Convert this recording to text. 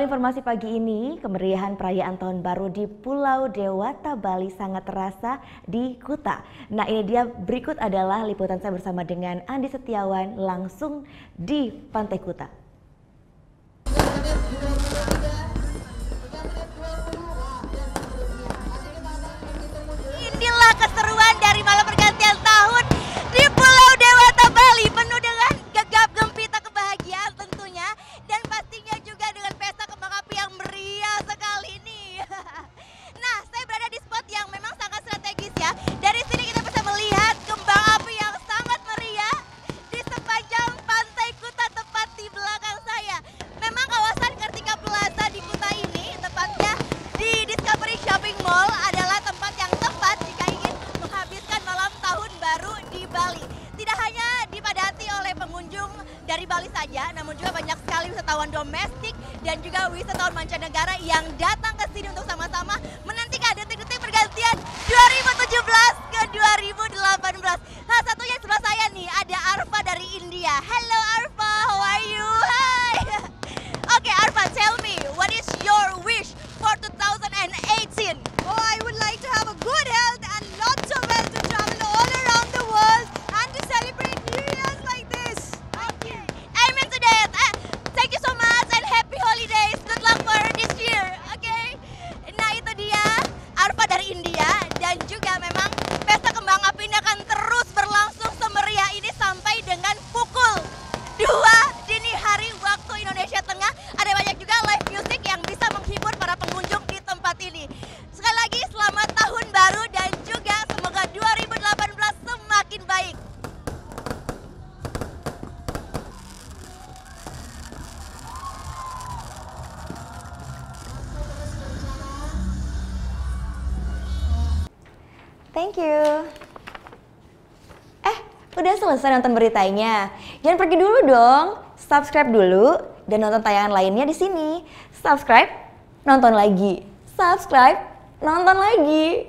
Informasi pagi ini, kemeriahan perayaan Tahun Baru di Pulau Dewata, Bali sangat terasa di Kuta. Nah, ini dia, berikut adalah liputan saya bersama dengan Andi Setiawan langsung di Pantai Kuta. Inilah keseruan dari malam pergantian tahun di Pulau Dewata, Bali, penuh dengan gegap gempita kebahagiaan tentunya, dan pastinya juga dengan pesta kembang api yang meriah sekali ini. Nah, saya berada di spot yang memang sangat strategis ya. Dari sini kita bisa melihat kembang api yang sangat meriah di sepanjang Pantai Kuta tepat di belakang saya. Memang kawasan Kartika Plaza di Kuta ini, tepatnya di Discovery Shopping Mall, adalah tempat yang tepat jika ingin menghabiskan malam tahun baru di Bali. Tidak hanya dipadati oleh pengunjung dari Bali saja, namun juga banyak sekali wisatawan domestik dan juga wisatawan mancanegara yang datang ke sini untuk sama-sama menantikan detik-detik pergantian 2017 ke 2018. Salah satunya sebelah saya nih, ada Arfa dari India. Hello Arfa, how are you? Hi. Okay Arfa, tell me, what is your wish for 2018? Oh, I would like to have a good health and lots of wealth to travel all around the world and to celebrate New Year's like this. Thank you. Amen to that. Thank you so much and happy holidays. Good luck for this year. Okay. Nah, itu dia Arfa dari India, dan juga memang pesta kembang api ini akan terus berlangsung semeriah ini sampai dengan pukul 2 dini hari waktu Indonesia Tengah. Ada banyak juga live music yang bisa menghibur para pengunjung di tempat ini. Sekali lagi selamat tahun baru dan juga semoga 2018 semakin baik. Thank you. Udah selesai nonton beritanya? Jangan pergi dulu dong. Subscribe dulu dan nonton tayangan lainnya di sini. Subscribe, nonton lagi. Subscribe, nonton lagi.